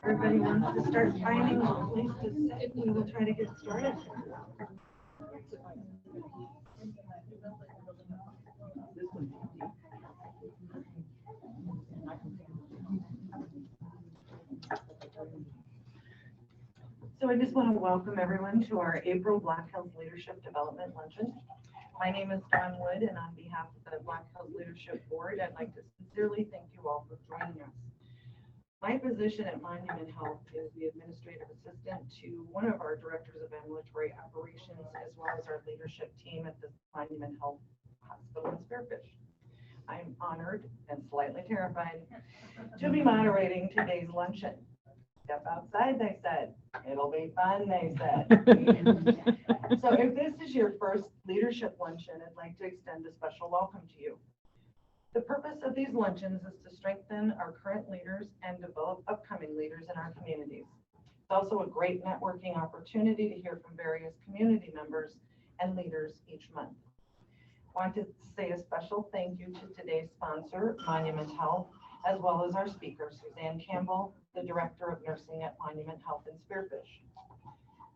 Everybody wants to start finding a place to sit, and we'll try to get started. So I just want to welcome everyone to our April Black Hills Leadership Development Luncheon. My name is Dawn Wood, and on behalf of the Black Hills Leadership Board, I'd like to sincerely thank you all for joining us. My position at Monument Health is the administrative assistant to one of our directors of ambulatory operations, as well as our leadership team at the Monument Health Hospital in Spearfish. I'm honored and slightly terrified to be moderating today's luncheon. Step outside, they said. It'll be fun, they said. So if this is your first leadership luncheon, I'd like to extend a special welcome to you. The purpose of these luncheons is to strengthen our current leaders and develop upcoming leaders in our communities. It's also a great networking opportunity to hear from various community members and leaders each month. I want to say a special thank you to today's sponsor, Monument Health, as well as our speaker, Suzanne Campbell, the Director of Nursing at Monument Health in Spearfish.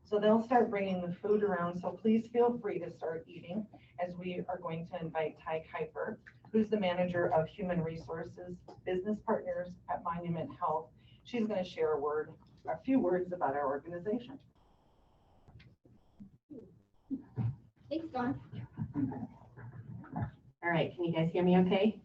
So they'll start bringing the food around, so please feel free to start eating, as we are going to invite Ty Kuiper, who's the Manager of Human Resources Business Partners at Monument Health. She's going to share a few words about our organization. Thanks, Dawn. All right, can you guys hear me okay?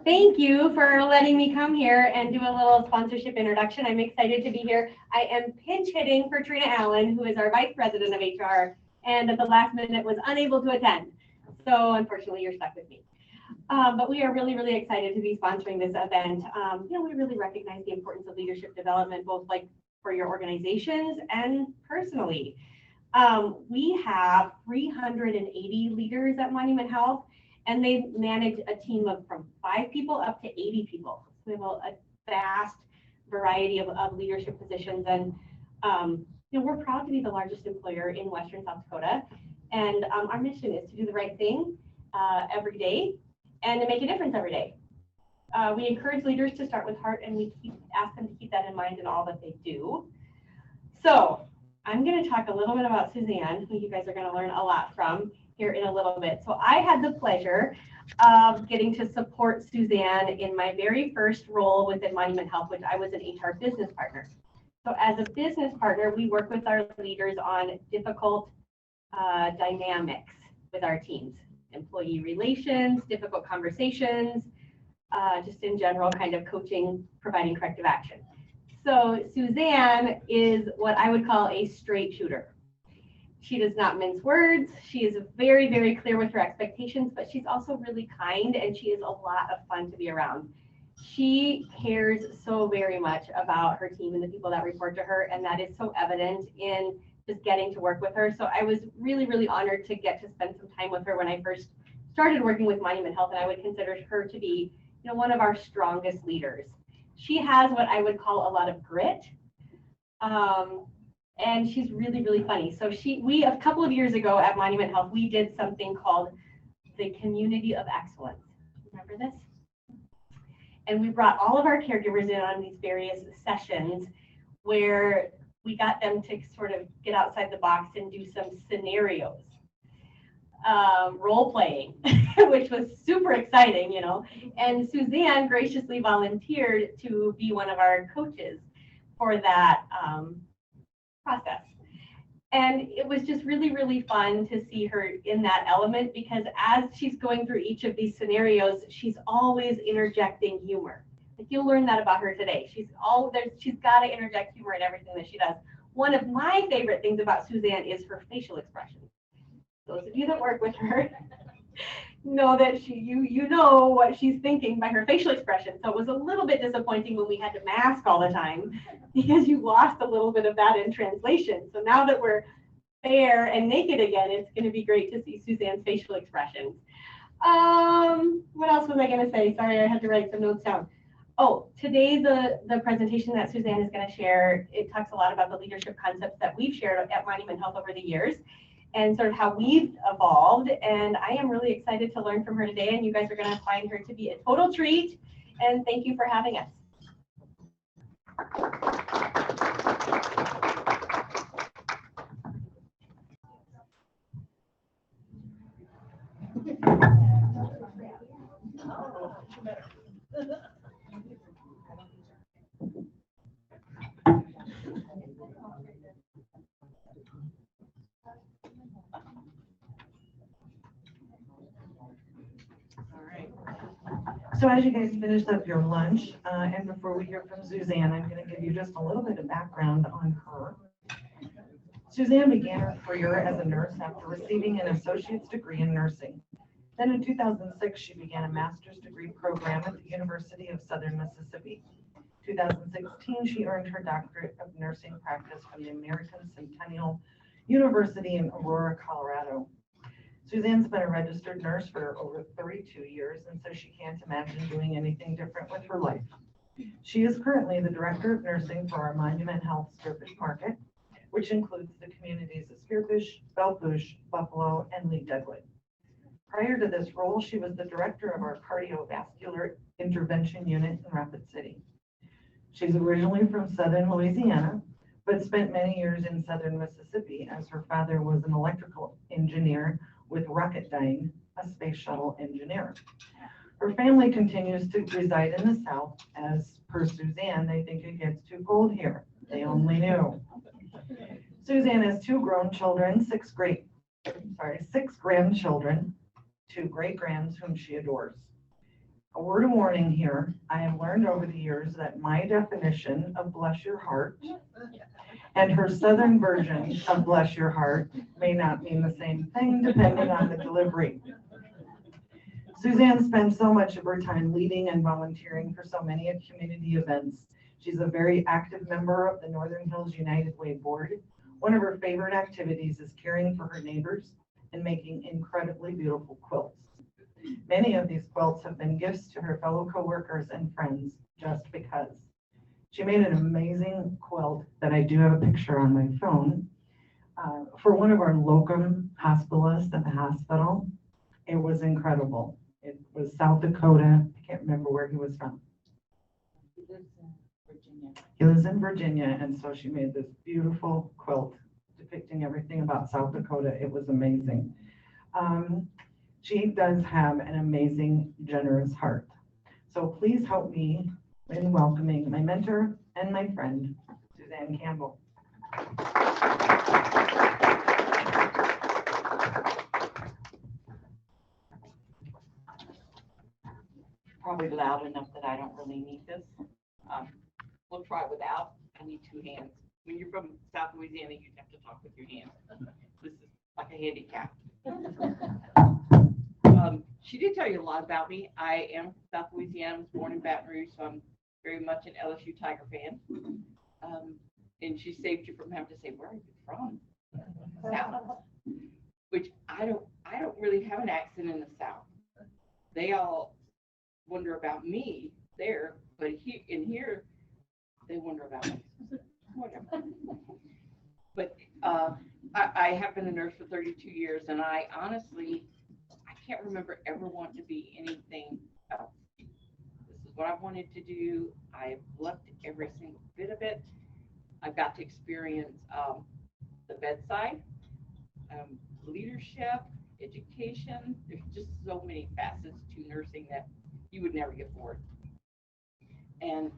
Thank you for letting me come here and do a little sponsorship introduction. I'm excited to be here. I am pinch hitting for Trina Allen, who is our Vice President of HR, and at the last minute was unable to attend. So unfortunately, you're stuck with me. But we are really, really excited to be sponsoring this event. We really recognize the importance of leadership development, both like for your organizations and personally. We have 380 leaders at Monument Health, and they manage a team of from 5 people up to 80 people. So we have a vast variety of leadership positions, and we're proud to be the largest employer in Western South Dakota. And our mission is to do the right thing every day and to make a difference every day. We encourage leaders to start with heart, and we ask them to keep that in mind in all that they do. So I'm going to talk a little bit about Suzanne, who you guys are going to learn a lot from here in a little bit. So I had the pleasure of getting to support Suzanne in my very first role within Monument Health, which I was an HR business partner. So as a business partner, we work with our leaders on difficult dynamics with our teams, employee relations, difficult conversations, just in general kind of coaching, providing corrective action. So Suzanne is what I would call a straight shooter. She does not mince words. She is very, very clear with her expectations, but she's also really kind, and she is a lot of fun to be around. She cares so very much about her team and the people that report to her, and that is so evident in just getting to work with her. So I was really, really honored to get to spend some time with her when I first started working with Monument Health, and I would consider her to be, one of our strongest leaders. She has what I would call a lot of grit. And she's really, really funny. So we a couple of years ago at Monument Health, we did something called the Community of Excellence. Remember this? And we brought all of our caregivers in on these various sessions where we got them to sort of get outside the box and do some scenarios, role playing, which was super exciting, And Suzanne graciously volunteered to be one of our coaches for that process. And it was just really, really fun to see her in that element, because as she's going through each of these scenarios, she's always interjecting humor. Like, you'll learn that about her today. She's got to interject humor in everything that she does. One of my favorite things about Suzanne is her facial expressions. Those of you that work with her know that you know what she's thinking by her facial expression. So it was a little bit disappointing when we had to mask all the time, because you lost a little bit of that in translation. So now that we're fair and naked again, it's going to be great to see Suzanne's facial expressions. What else was I going to say? Sorry, I had to write some notes down. Oh, today the presentation that Suzanne is going to share, it talks a lot about the leadership concepts that we've shared at Monument Health over the years, and sort of how we've evolved. And I am really excited to learn from her today, and you guys are going to find her to be a total treat. And thank you for having us. All right. So as you guys finish up your lunch, and before we hear from Suzanne, I'm going to give you just a little bit of background on her. Suzanne began her career as a nurse after receiving an associate's degree in nursing. Then in 2006, she began a master's degree program at the University of Southern Mississippi. 2016, she earned her doctorate of nursing practice from the American Centennial University in Aurora, Colorado. Suzanne's been a registered nurse for over 32 years, and so she can't imagine doing anything different with her life. She is currently the director of nursing for our Monument Health Spearfish Market, which includes the communities of Spearfish, Bellepuche, Buffalo, and Lee Deadwood. Prior to this role, she was the director of our cardiovascular intervention unit in Rapid City. She's originally from Southern Louisiana, but spent many years in Southern Mississippi as her father was an electrical engineer with Rocketdyne, a space shuttle engineer. Her family continues to reside in the South. As per Suzanne, they think it gets too cold here. They only knew. Suzanne has two grown children, six grandchildren, two great-grands whom she adores. A word of warning here, I have learned over the years that my definition of bless your heart and her Southern version of bless your heart may not mean the same thing depending on the delivery. Suzanne spends so much of her time leading and volunteering for so many community events. She's a very active member of the Northern Hills United Way Board. One of her favorite activities is caring for her neighbors and making incredibly beautiful quilts. Many of these quilts have been gifts to her fellow coworkers and friends just because. She made an amazing quilt that I do have a picture on my phone for one of our locum hospitalists at the hospital. It was incredible. It was South Dakota. I can't remember where he was from. He lives in Virginia. He lives in Virginia, and so she made this beautiful quilt depicting everything about South Dakota. It was amazing. She does have an amazing, generous heart. So please help me in welcoming my mentor and my friend, Suzanne Campbell. Probably loud enough that I don't really need this. We'll try without. I need two hands. When you're from South Louisiana, you have to talk with your hands. This is like a handicap. She did tell you a lot about me. I am from South Louisiana. I was born in Baton Rouge, so I'm very much an LSU Tiger fan. And she saved you from having to say, where are you from? South. Which I don't really have an accent in the South. They all wonder about me there, but here they wonder about me. Whatever. But I have been a nurse for 32 years, and I honestly can't remember ever wanting to be anything else. This is what I wanted to do. I've loved every single bit of it. I got to experience the bedside, leadership, education. There's just so many facets to nursing that you would never get bored. And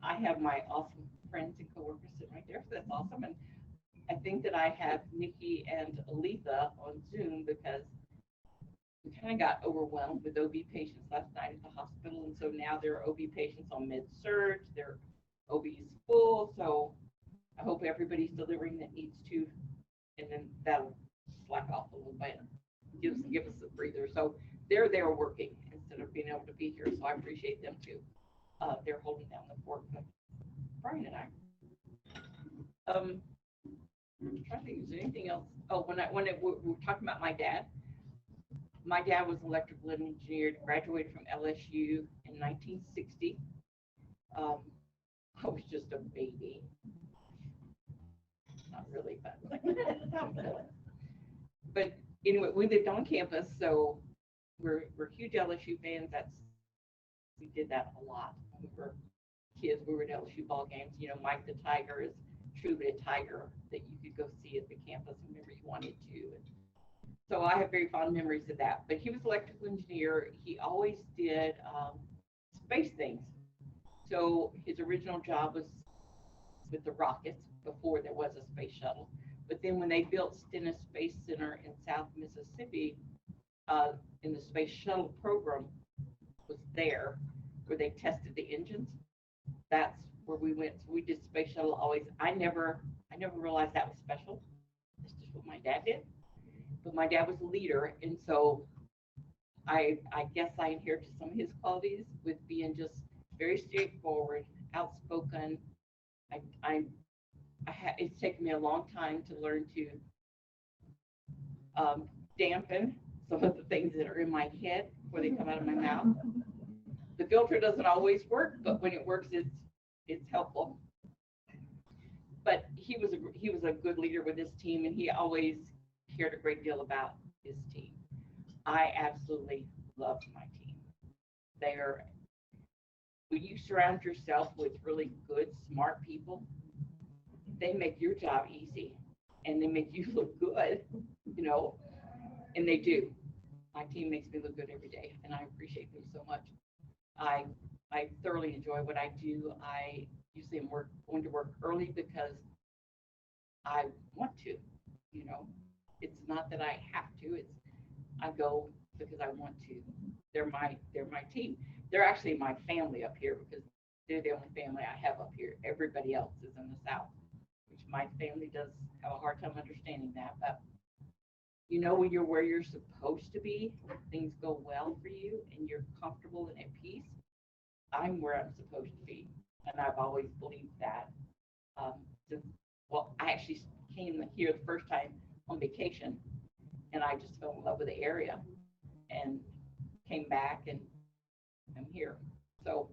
I have my awesome friends and coworkers sitting right there, so that's awesome. And I think that I have Nikki and Aletha on Zoom because we kind of got overwhelmed with OB patients last night at the hospital, and so now there are OB patients on med-surg, their OB is full, so I hope everybody's delivering that needs to, and then that'll slack off a little bit, give us a breather. So they're there working instead of being able to be here, so I appreciate them too. They're holding down the fort, but Brian and I. I'm trying to think, is there anything else? Oh, when we were talking about my dad was an electrical engineer, graduated from LSU in 1960. I was just a baby. Not really, but anyway, we lived on campus, so we're huge LSU fans. We did that a lot when we were kids, we were at LSU ball games, you know, Mike the Tiger is truly a tiger that you could go see at the campus whenever you wanted to. And so I have very fond memories of that. But he was electrical engineer. He always did space things. So his original job was with the rockets before there was a space shuttle. But then when they built Stennis Space Center in South Mississippi, in the space shuttle program was there where they tested the engines. That's where we went. So we did space shuttle always. I never realized that was special. That's just what my dad did. But my dad was a leader, and so I guess I inherited some of his qualities with being just very straightforward, outspoken. It's taken me a long time to learn to dampen some of the things that are in my head before they come out of my mouth. The filter doesn't always work, but when it works, it's helpful. But he was a good leader with his team, and he always cared a great deal about his team. I absolutely loved my team. When you surround yourself with really good, smart people, they make your job easy, and they make you look good, you know, and they do. My team makes me look good every day, and I appreciate them so much. I thoroughly enjoy what I do. I usually am going to work early because I want to, you know. It's not that I have to, I go because I want to. They're my team. They're actually my family up here because they're the only family I have up here. Everybody else is in the South, which my family does have a hard time understanding that. But you know, when you're where you're supposed to be, things go well for you and you're comfortable and at peace. I'm where I'm supposed to be, and I've always believed that. I actually came here the first time on vacation, and I just fell in love with the area and came back, and I'm here. So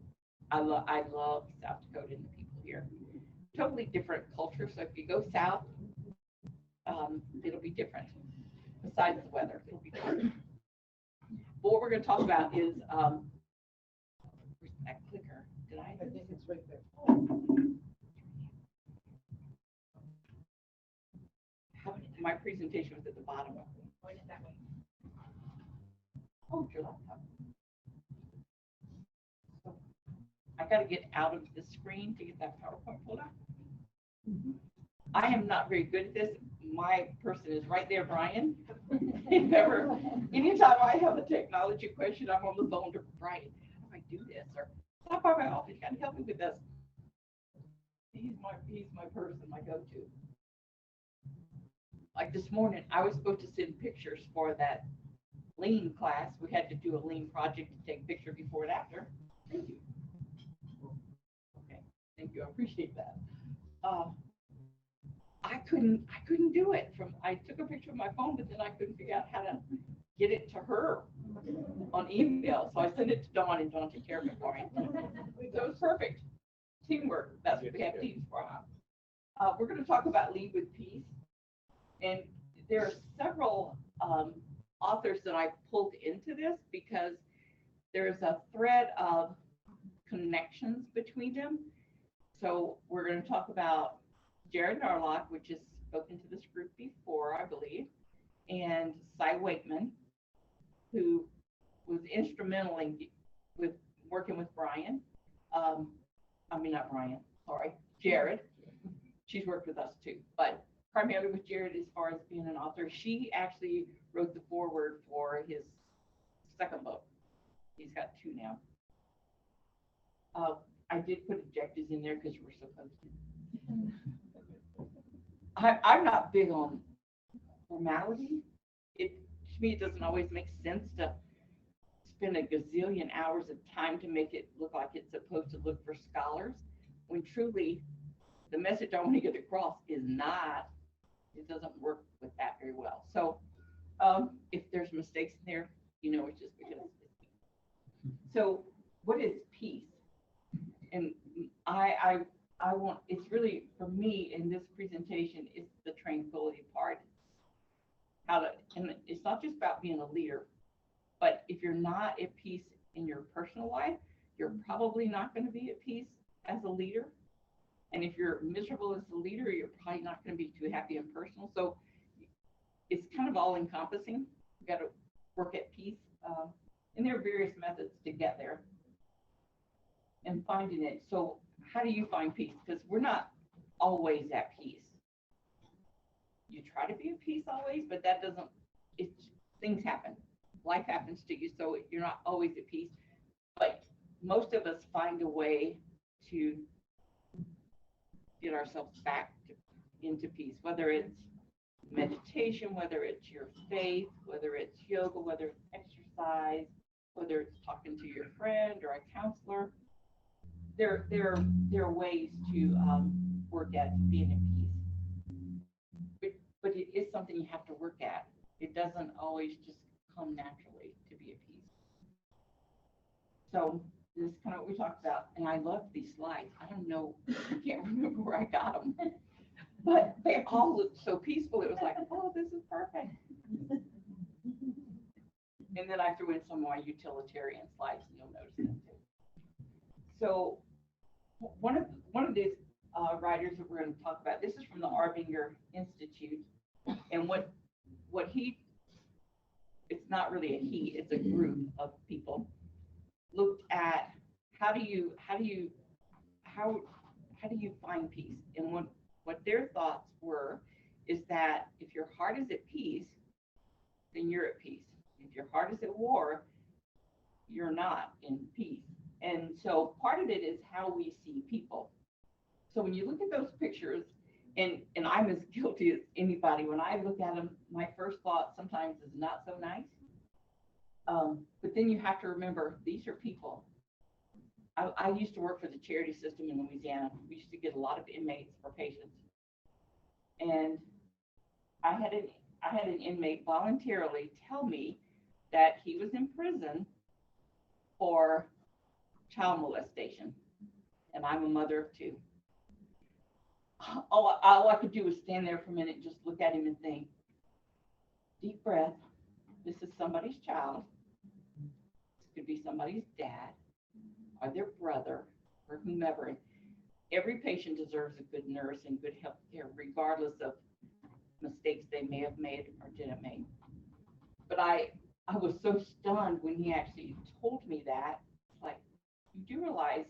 I love South Dakota and the people here. Totally different culture. So if you go south, it'll be different. Besides the weather, it'll be different. But what we're going to talk about is where's that clicker? I think it's right there. My presentation was at the bottom. Point it that way. Oh, your laptop. So I got to get out of the screen to get that PowerPoint pulled out. I am not very good at this. My person is right there, Brian. Anytime I have a technology question, I'm on the phone to Brian. How do I do this? Or stop by my office. Can you help me with this? He's my person, my go-to. Like this morning, I was supposed to send pictures for that lean class. We had to do a lean project to take a picture before and after. Thank you. Okay, thank you. I appreciate that. I couldn't do it. I took a picture of my phone, but then I couldn't figure out how to get it to her on email. So I sent it to Dawn, and Dawn took care of it for me. So it was perfect. Teamwork. That's what we have teams for. We're going to talk about Lead with Peace. And there are several authors that I pulled into this because there's a thread of connections between them. So we're going to talk about Jared Narlock, which has spoken to this group before, I believe, and Cy Wakeman, who was instrumental in with working with Brian. Not Brian, sorry, Jared. She's worked with us too, but primarily with Jared as far as being an author. She actually wrote the foreword for his second book. He's got 2 now. I did put objectives in there because we're supposed to. I'm not big on formality. To me, it doesn't always make sense to spend a gazillion hours of time to make it look like it's supposed to look for scholars, when truly the message I want to get across is not. It doesn't work with that very well. So if there's mistakes in there, it's just because. So what is peace? And I want, it's really, for me in this presentation, it's the tranquility part. And it's not just about being a leader, but if you're not at peace in your personal life, you're probably not going to be at peace as a leader. And if you're miserable as a leader, you're probably not going to be too happy and personal. So it's kind of all encompassing. You got to work at peace. And there are various methods to get there and finding it. So how do you find peace? Because we're not always at peace. You try to be at peace always, but that doesn't, things happen. Life happens to you, so you're not always at peace. But most of us find a way to get ourselves back into peace, whether it's meditation, whether it's your faith, whether it's yoga, whether it's exercise, whether it's talking to your friend or a counselor. There are ways to work at being at peace. But it is something you have to work at. It doesn't always just come naturally to be at peace. So this is kind of what we talked about, and I love these slides. I don't know, I can't remember where I got them, but they all looked so peaceful. It was like, oh, this is perfect. And then I threw in some of my utilitarian slides, and you'll notice them too. So one of these writers that we're going to talk about, this is from the Arbinger Institute, and what he, it's not really a he, it's a group of people, looked at how do you find peace. And what their thoughts were is that if your heart is at peace, then you're at peace. If your heart is at war, you're not in peace. And so part of it is how we see people. So when you look at those pictures, and I'm as guilty as anybody, when I look at them, my first thought sometimes is not so nice. But then you have to remember, these are people. I used to work for the charity system in Louisiana. We used to get a lot of inmates for patients. And I had an inmate voluntarily tell me that he was in prison for child molestation. And I'm a mother of two. All I could do was stand there for a minute and just look at him and think, deep breath, this is somebody's child. This could be somebody's dad or their brother or whomever. Every patient deserves a good nurse and good health care, regardless of mistakes they may have made or didn't make. But I was so stunned when he actually told me that. It's like, you do realize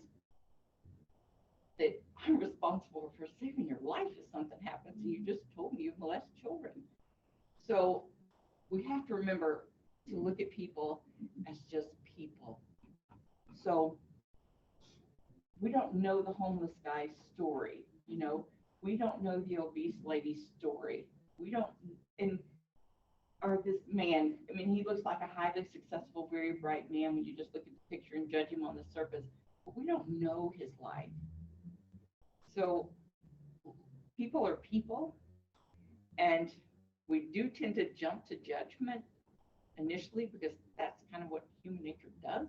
that I'm responsible for saving your life if something happens. And you just told me you molest children. So we have to remember to look at people as just people. So we don't know the homeless guy's story, you know, we don't know the obese lady's story. We don't, or this man, I mean, he looks like a highly successful, very bright man when you just look at the picture and judge him on the surface, but we don't know his life. So people are people, and we do tend to jump to judgment initially because that's kind of what human nature does.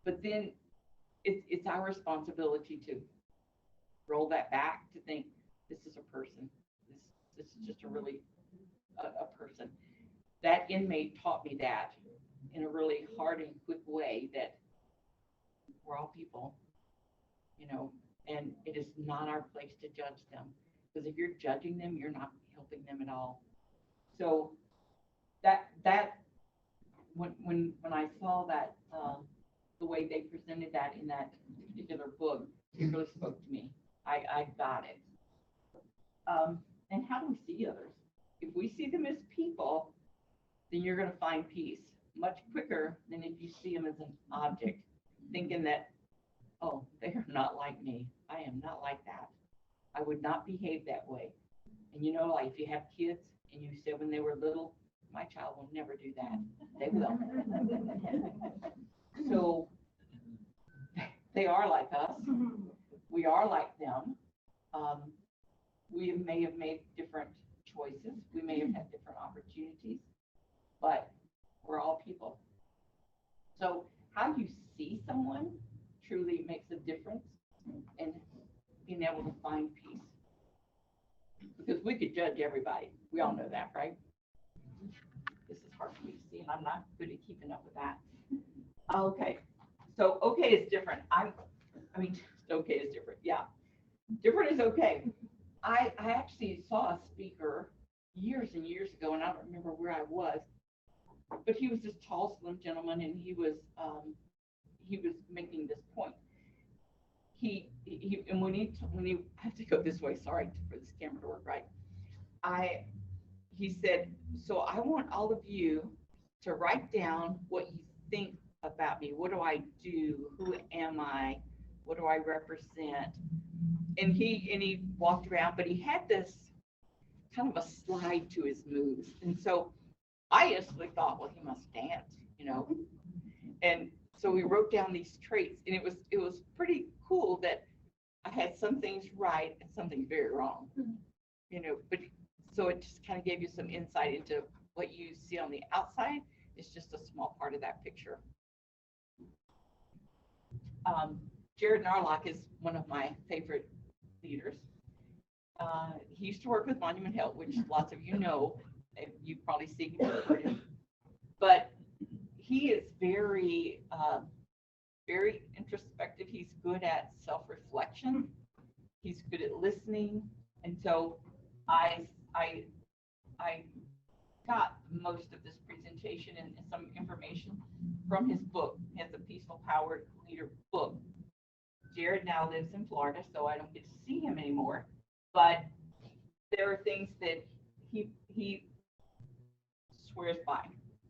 But then it's our responsibility to roll that back to think, this is a person. This is just a really a person. That inmate taught me that in a really hard and quick way, that we're all people, you know, and it is not our place to judge them, because if you're judging them, you're not helping them at all. So that when I saw that the way they presented that in that particular book, it really spoke to me. I got it. And how do we see others? If we see them as people, then you're going to find peace much quicker than if you see them as an object, thinking that, oh, they are not like me. I am not like that. I would not behave that way. And you know, like if you have kids and you said when they were little, my child will never do that. They will. So they are like us. We are like them. We may have made different choices. We may have had different opportunities, but we're all people. So how you see someone truly makes a difference in being able to find peace. Because we could judge everybody. We all know that, right? This is hard for me to see, and I'm not good at keeping up with that. Okay. So okay is different. I mean, Okay is different. Yeah. Different is okay. I actually saw a speaker years and years ago, and I don't remember where I was, but he was this tall, slim gentleman, and he was making this point. And when he I have to go this way, sorry for this camera to work right. He said, so I want all of you to write down what you think about me. What do I do? Who am I? What do I represent? And he walked around, but he had this kind of a slide to his moves. And so I instantly thought, well, he must dance, you know. And so we wrote down these traits, and it was pretty cool that I had some things right and some things very wrong, you know. But so it just kind of gave you some insight into what you see on the outside is just a small part of that picture. Jared Narlock is one of my favorite leaders. He used to work with Monument Health, which lots of you know, and you've probably seen him. But he is very, very introspective. He's good at self-reflection. He's good at listening. And so I got most of this presentation and some information from his book. He has a Peaceful Power Leader book. Jared now lives in Florida, so I don't get to see him anymore. But there are things that he swears by,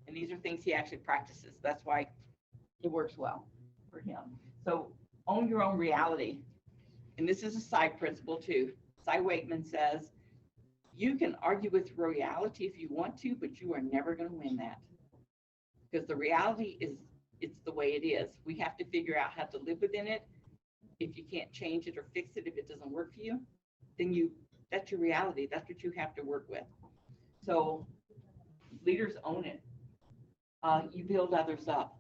and these are things he actually practices. That's why it works well for him. So own your own reality. And this is a side principle too. Cy Wakeman says, you can argue with reality if you want to, but you are never going to win that. Because the reality is, it's the way it is. We have to figure out how to live within it. If you can't change it or fix it, if it doesn't work for you, then that's your reality. That's what you have to work with. So leaders own it. You build others up.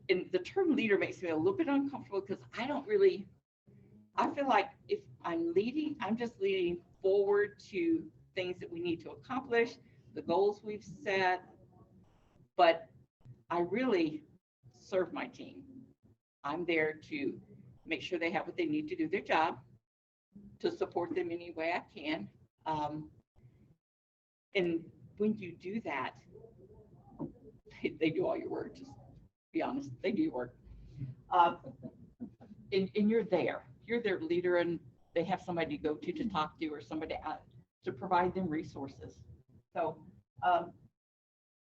And the term leader makes me a little bit uncomfortable because I feel like if I'm leading, I'm just leading forward to things that we need to accomplish, the goals we've set, but I really serve my team. I'm there to make sure they have what they need to do their job, to support them any way I can. And when you do that, they do all your work, just be honest, they do your work. And you're there. You're their leader, and they have somebody to go to talk to, or somebody to provide them resources. So,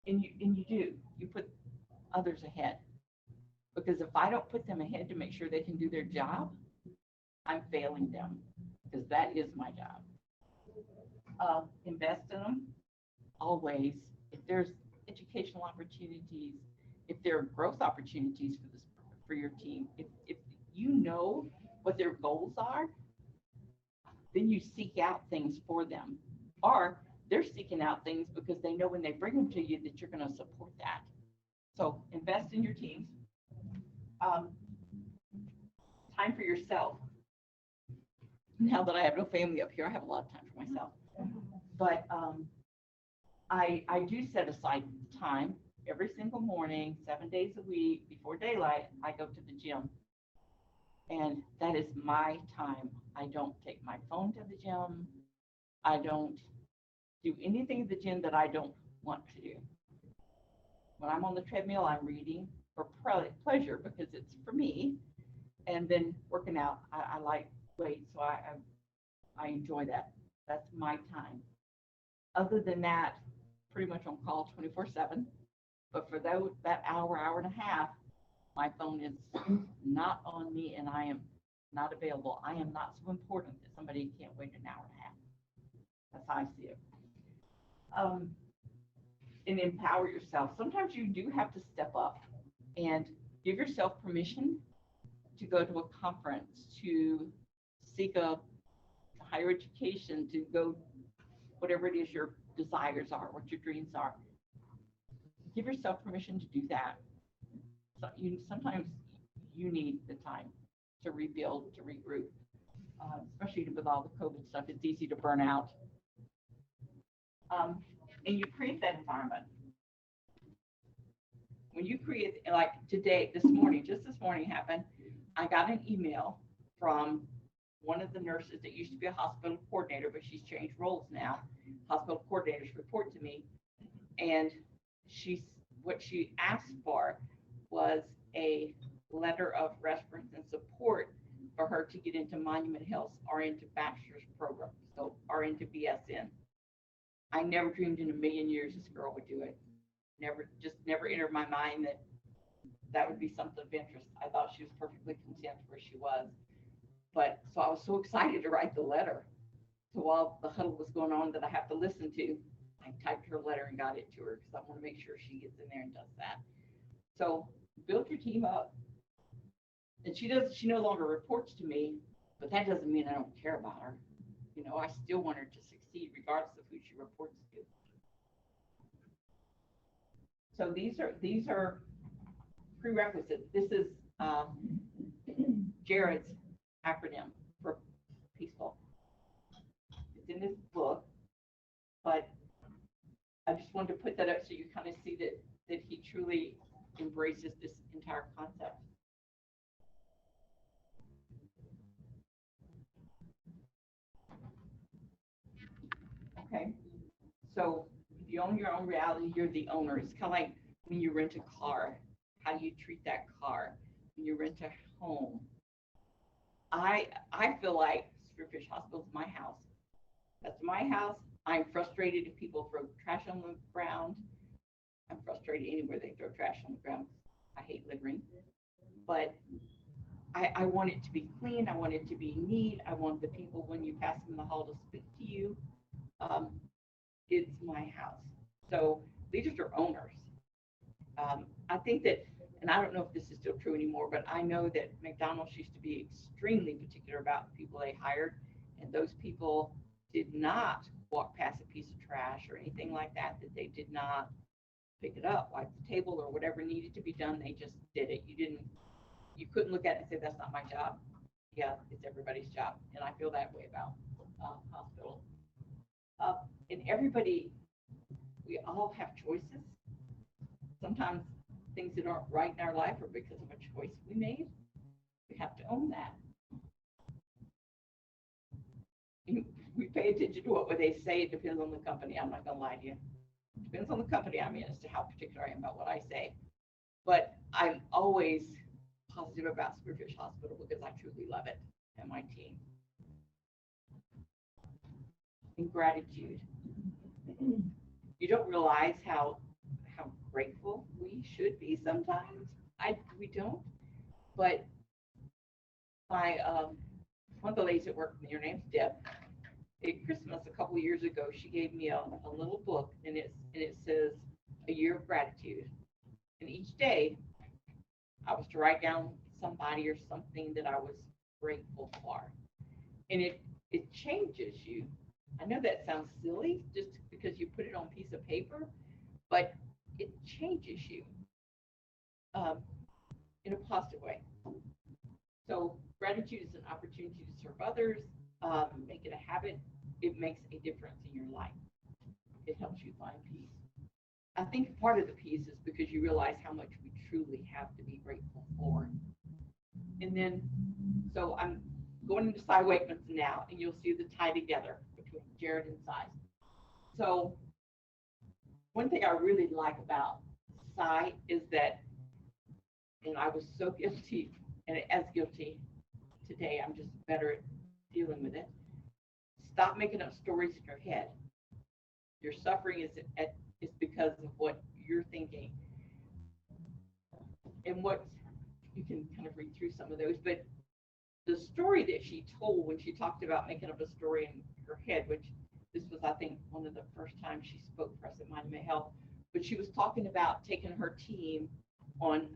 and you put others ahead. Because if I don't put them ahead to make sure they can do their job, I'm failing them, because that is my job. Invest in them always. If there's educational opportunities, if there are growth opportunities for your team, if you know what their goals are, then you seek out things for them, or they're seeking out things because they know when they bring them to you that you're going to support that. So invest in your teams. Time for yourself. Now that I have no family up here, I have a lot of time for myself. But I do set aside time every single morning, 7 days a week, before daylight. I go to the gym. And that is my time. I don't take my phone to the gym. I don't do anything at the gym that I don't want to do. When I'm on the treadmill, I'm reading for pleasure because it's for me. And then working out, I like weights, so I enjoy that. That's my time. Other than that, pretty much on call 24/7. But for that hour and a half, my phone is not on me, and I am not available. I am not so important that somebody can't wait an hour and a half. That's how I see it. And empower yourself. Sometimes you do have to step up and give yourself permission to go to a conference, to seek a higher education, to go whatever it is your desires are, what your dreams are. Give yourself permission to do that. So sometimes you need the time to rebuild, to regroup, especially with all the COVID stuff. It's easy to burn out. And you create that environment. When you create, like today, just this morning happened, I got an email from one of the nurses that used to be a hospital coordinator, but she's changed roles now. Hospital coordinators report to me, and what she asked for was a letter of reference and support for her to get into Monument Health's RN to bachelor's program, so RN to BSN. I never dreamed in a million years this girl would do it. Never entered my mind that that would be something of interest. I thought she was perfectly content where she was. But so I was so excited to write the letter. So while the huddle was going on that I have to listen to, I typed her letter and got it to her because I want to make sure she gets in there and does that. So build your team up. And she no longer reports to me, but that doesn't mean I don't care about her. You know, I still want her to succeed regardless of who she reports to. So these are prerequisites. This is Jared's acronym for peaceful. It's in this book, but I just wanted to put that up so you kind of see that he truly embraces this entire concept. Okay, so if you own your own reality, you're the owner. It's kind of like when you rent a car. How do you treat that car? When you rent a home. I feel like Spearfish Hospital is my house. That's my house. I'm frustrated if people throw trash on the ground. I'm frustrated anywhere they throw trash on the ground. I hate littering. But I want it to be clean. I want it to be neat. I want the people, when you pass them in the hall, to speak to you. It's my house. So leaders are owners. I think that, and I don't know if this is still true anymore, but I know that McDonald's used to be extremely particular about the people they hired, and those people did not walk past a piece of trash or anything like that they did not pick it up, wipe the table or whatever needed to be done. They just did it. You couldn't look at it and say, that's not my job. Yeah, it's everybody's job. And I feel that way about hospital. And everybody, we all have choices. Sometimes things that aren't right in our life are because of a choice we made. We have to own that. We pay attention to what they say. It depends on the company. I'm not going to lie to you. It depends on the company I'm in as to how particular I am about what I say. But I'm always positive about Spearfish Hospital because I truly love it and my team. And gratitude. You don't realize how grateful we should be sometimes. We don't. But my one of the ladies that worked with me, her name's Deb. At Christmas a couple of years ago, she gave me a little book, and it says A Year of Gratitude. And each day, I was to write down somebody or something that I was grateful for. And it changes you. I know that sounds silly just because you put it on a piece of paper, but it changes you in a positive way. So gratitude is an opportunity to serve others, make it a habit. It makes a difference in your life. It helps you find peace. I think part of the peace is because you realize how much we truly have to be grateful for. And then, so I'm going into Cy Wakeman's now, and you'll see the tie together between Jared and Cy. So one thing I really like about Cy is that, and I was so guilty, and as guilty today, I'm just better at dealing with it. Stop making up stories in your head. Your suffering is because of what you're thinking. And what you can kind of read through some of those, but the story that she told when she talked about making up a story in her head, which this was, I think, one of the first times she spoke for us at Monument Health, but she was talking about taking her team on,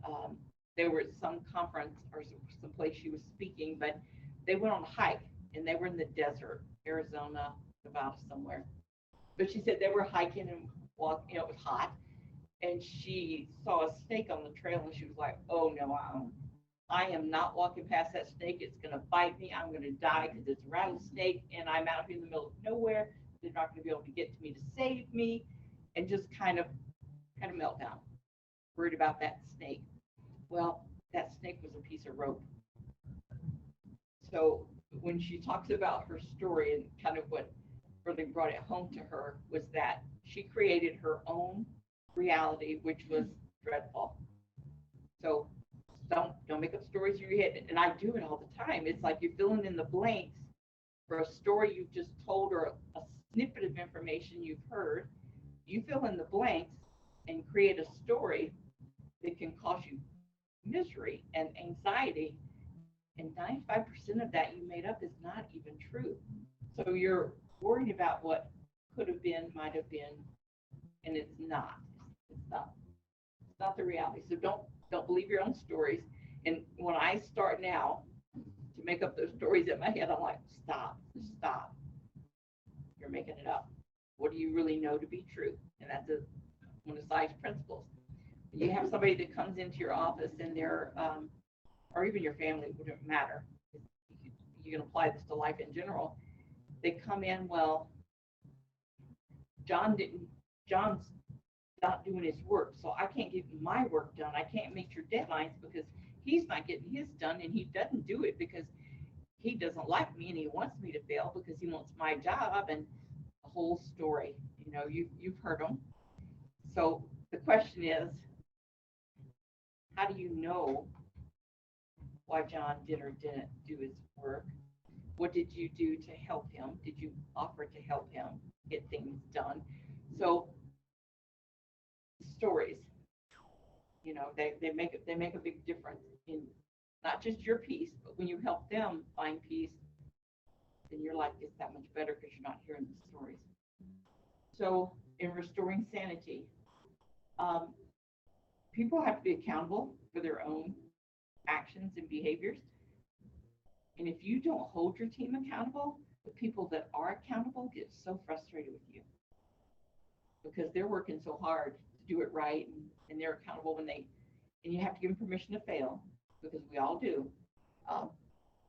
they were at some conference or some place she was speaking, but they went on a hike and they were in the desert, Arizona, Nevada, somewhere. But she said they were hiking and walking, it was hot, and she saw a snake on the trail and she was like, oh no, I am not walking past that snake. It's going to bite me. I'm going to die because it's a rattlesnake and I'm out here in the middle of nowhere. They're not going to be able to get to me to save me, and just kind of meltdown, worried about that snake. Well, that snake was a piece of rope. So when she talks about her story and kind of what really brought it home to her was that she created her own reality, which was dreadful. So don't make up stories in your head. And I do it all the time. It's like you're filling in the blanks for a story you've just told or a snippet of information you've heard. You fill in the blanks and create a story that can cause you misery and anxiety. And 95% of that you made up is not even true. So you're worried about what could have been, might have been, and it's not. It's not. It's not the reality. So don't believe your own stories. And when I start now to make up those stories in my head, I'm like, stop. You're making it up. What do you really know to be true? And that's one of Science principles. You have somebody that comes into your office and they're, or even your family, it wouldn't matter. You can apply this to life in general. They come in, well, John's not doing his work, so I can't get my work done. I can't meet your deadlines because he's not getting his done, and he doesn't do it because he doesn't like me and he wants me to fail because he wants my job, and the whole story. You know, you've heard them. So the question is, how do you know why John did or didn't do his work? What did you do to help him? Did you offer to help him get things done? So stories, you know, they make a big difference in not just your peace, but when you help them find peace, then your life gets that much better because you're not hearing the stories. So in restoring sanity, people have to be accountable for their own actions and behaviors. And if you don't hold your team accountable, the people that are accountable get so frustrated with you because they're working so hard to do it right, and they're accountable and you have to give them permission to fail because we all do.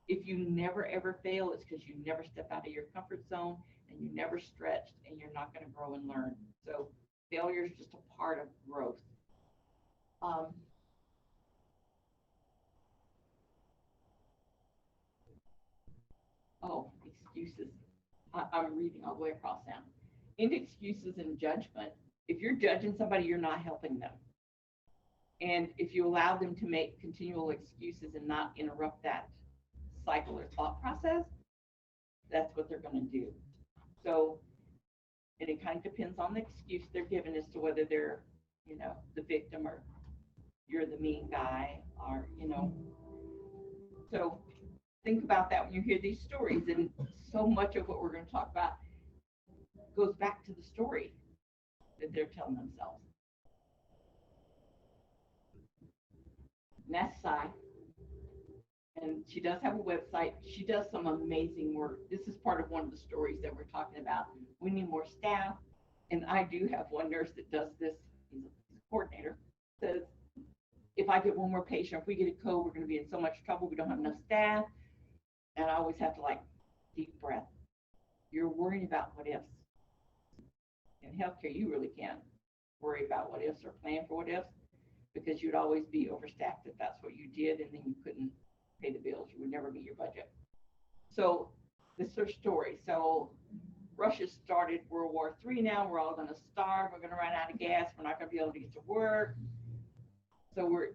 If you never ever fail, it's because you never step out of your comfort zone and you never stretched, and you're not going to grow and learn. So failure is just a part of growth. Excuses. I'm reading all the way across now. In excuses and judgment, if you're judging somebody, you're not helping them. And if you allow them to make continual excuses and not interrupt that cycle or thought process, that's what they're going to do. So, and it kind of depends on the excuse they're given as to whether they're, you know, the victim or you're the mean guy, or, you know. So think about that when you hear these stories, and so much of what we're going to talk about goes back to the story that they're telling themselves. And that's Sai. And she does have a website. She does some amazing work. This is part of one of the stories that we're talking about. We need more staff. And I do have one nurse that does this. He's a coordinator. Says, if I get one more patient, if we get a code, we're going to be in so much trouble. We don't have enough staff. And I always have to, like, deep breath. You're worrying about what ifs. In healthcare, you really can't worry about what ifs or plan for what ifs, because you'd always be overstaffed if that's what you did, and then you couldn't pay the bills. You would never meet your budget. So this is her story. So Russia started World War III now. We're all going to starve. We're going to run out of gas. We're not going to be able to get to work. So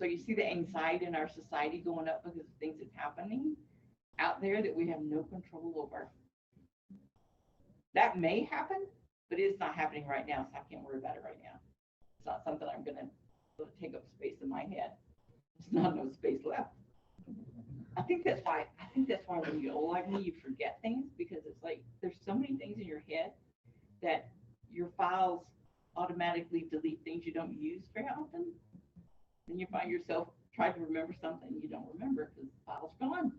you see the anxiety in our society going up because of things that's happening out there that we have no control over. That may happen, but it's not happening right now, so I can't worry about it right now. It's not something I'm going to take up space in my head. There's not enough space left. I think that's why when you get old like me, you forget things, because it's like there's so many things in your head that your files automatically delete things you don't use very often. Then you find yourself trying to remember something you don't remember because the file's gone.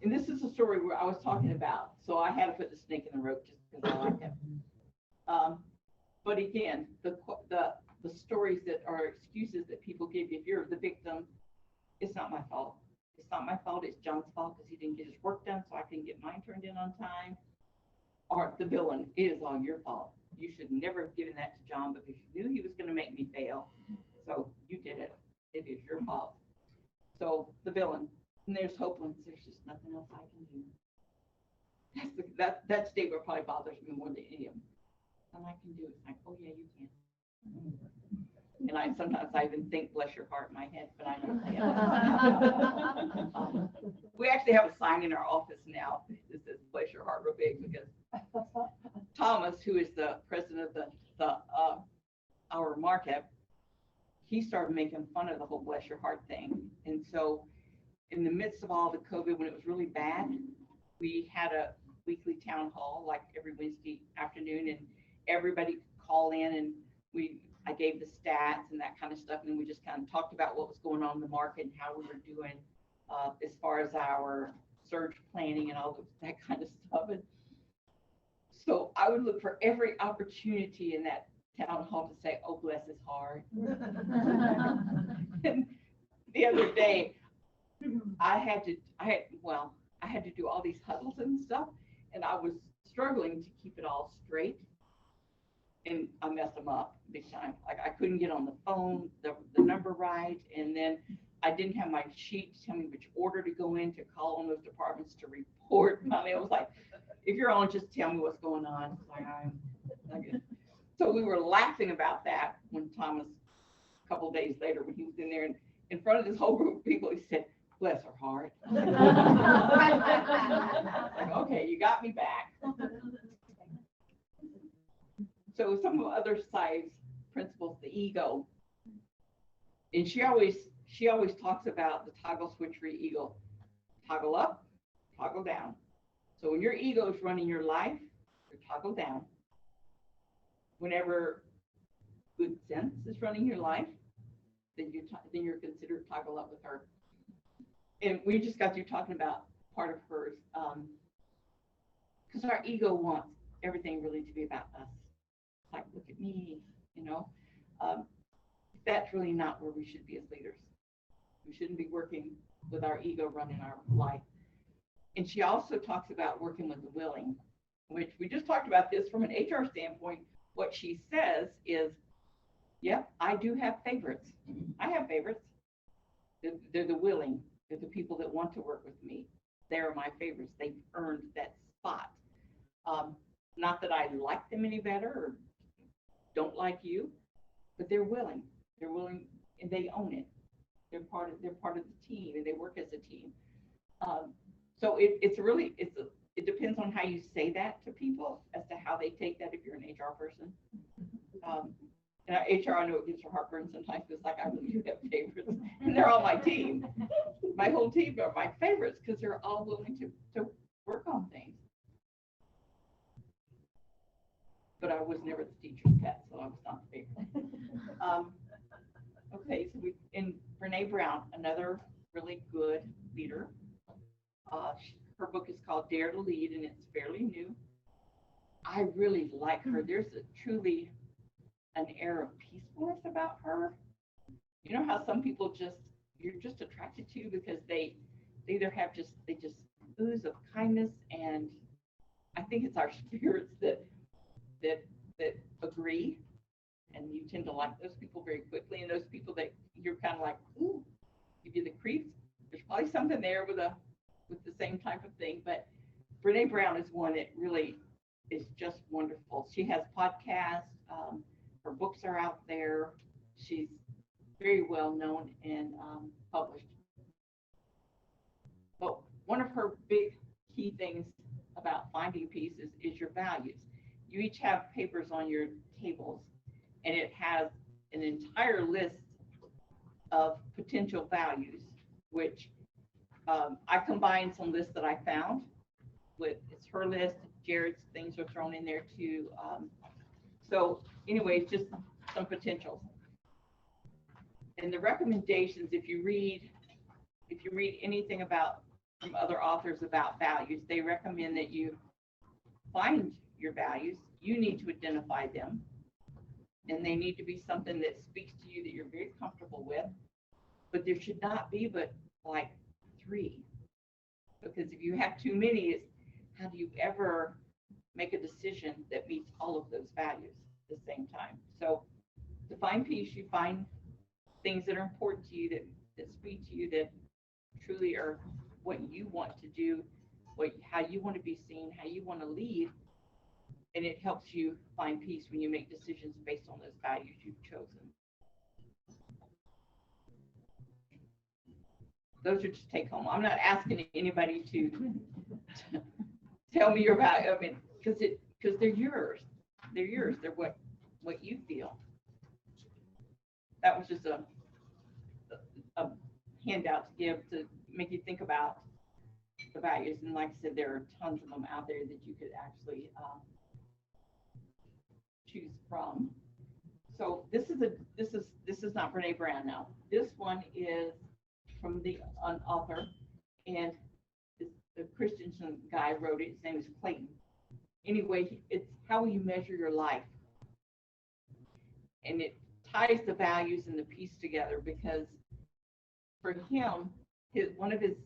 And this is a story where I was talking about, so I had to put the snake in the rope just because I like it. But again, the stories that are excuses that people give you, if you're the victim, it's not my fault. It's not my fault. It's John's fault because he didn't get his work done, so I couldn't get mine turned in on time. Or the villain, it is all your fault. You should never have given that to John because you knew he was going to make me fail. So you did it. It is your fault. So the villain, And there's hope once there's just nothing else I can do. That statement probably bothers me more than any of them. Nothing I can do. It's like, oh yeah, you can. And sometimes I even think, bless your heart, in my head, but I don't say it. We actually have a sign in our office now that says bless your heart real big, because Thomas, who is the president of our market, he started making fun of the whole bless your heart thing. And so in the midst of all the COVID, when it was really bad, we had a weekly town hall like every Wednesday afternoon, and everybody could call in, and I gave the stats and that kind of stuff, and we just kind of talked about what was going on in the market and how we were doing as far as our surge planning and all that kind of stuff. And so I would look for every opportunity in that town hall to say, oh, bless his heart. And the other day, I had to do all these huddles and stuff, and I was struggling to keep it all straight. And I messed them up big time. Like I couldn't get on the phone, the number right, and then I didn't have my sheet to tell me which order to go in to call on those departments to report. I mean, it was like, if you're on, just tell me what's going on. So we were laughing about that when Thomas, a couple of days later, when he was in there and in front of this whole group of people, he said, bless her heart. Like, okay, you got me back. So some of other sides principles, the ego, and she always talks about the toggle switchery ego, toggle up, toggle down. So when your ego is running your life, you toggle down. Whenever good sense is running your life, then you're considered toggle up with her. And we just got through talking about part of hers, because our ego wants everything really to be about us. Like, look at me, that's really not where we should be as leaders. We shouldn't be working with our ego running our life. And she also talks about working with the willing, which we just talked about this from an HR standpoint. What she says is, yep, I do have favorites. I have favorites. They're the willing. They're the people that want to work with me. They're my favorites. They've earned that spot. Not that I like them any better or don't like you, but they're willing. They're willing, and they own it. They're part of the team, and they work as a team. So it depends on how you say that to people as to how they take that if you're an HR person. And HR, I know it gives her heartburn sometimes. It's like, I really do have favorites, and they're all my team. My whole team are my favorites because they're all willing to work on things. But I was never the teacher's pet, so I was not the favorite. Okay, so in Brene Brown, another really good leader. Her book is called Dare to Lead, and it's fairly new. I really like her. There's truly an air of peacefulness about her. You know how some people you're just attracted to because they either have they just ooze of kindness, and I think it's our spirits that agree, and you tend to like those people very quickly, and those people that you're kind of like, ooh, give you the creeps. There's probably something there with the same type of thing, but Brene Brown is one that really is just wonderful. She has podcasts, her books are out there. She's very well known and published. But one of her big key things about finding peace is your values. You each have papers on your tables, and it has an entire list of potential values, which I combined some lists that I found with, it's her list, Jared's things are thrown in there too. So anyways, just some potentials. And the recommendations, if you read anything from other authors about values, they recommend that you find your values. You need to identify them, and they need to be something that speaks to you that you're very comfortable with. But there should not be but like 3, because if you have too many, it's how do you ever make a decision that meets all of those values at the same time? So to find peace, you find things that are important to you, that speak to you, that truly are what you want to do, how you want to be seen, how you want to lead, and it helps you find peace when you make decisions based on those values you've chosen. Those are just take home. I'm not asking anybody to tell me your value. I mean, because they're yours. They're yours. They're what you feel. That was just a handout to give to make you think about the values. And like I said, there are tons of them out there that you could actually choose from. So this is not Brene Brown now. This one is from an author, and the Christensen guy wrote it. His name is Clayton. Anyway, it's how will you measure your life, and it ties the values and the peace together, because for him, one of his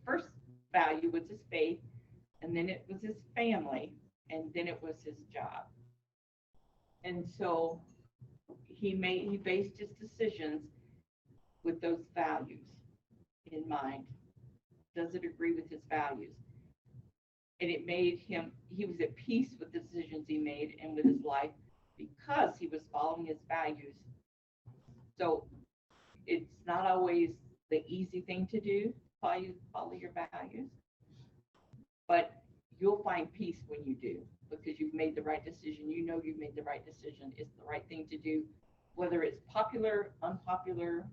first value was his faith, and then it was his family, and then it was his job. And so he based his decisions with those values in mind. Does it agree with his values? And it made he was at peace with the decisions he made and with his life, because he was following his values. So it's not always the easy thing to do, follow your values, but you'll find peace when you do, because you've made the right decision. You know you've made the right decision. It's the right thing to do, whether it's popular, unpopular,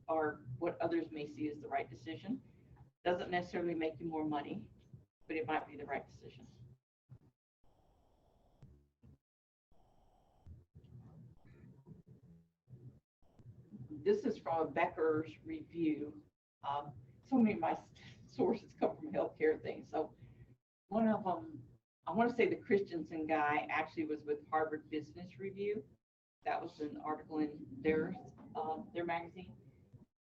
or what others may see as the right decision. Doesn't necessarily make you more money, but it might be the right decision. This is from a Becker's review. So many of my sources come from healthcare things. So one of them, I want to say the Christensen guy actually was with Harvard Business Review. That was an article in their magazine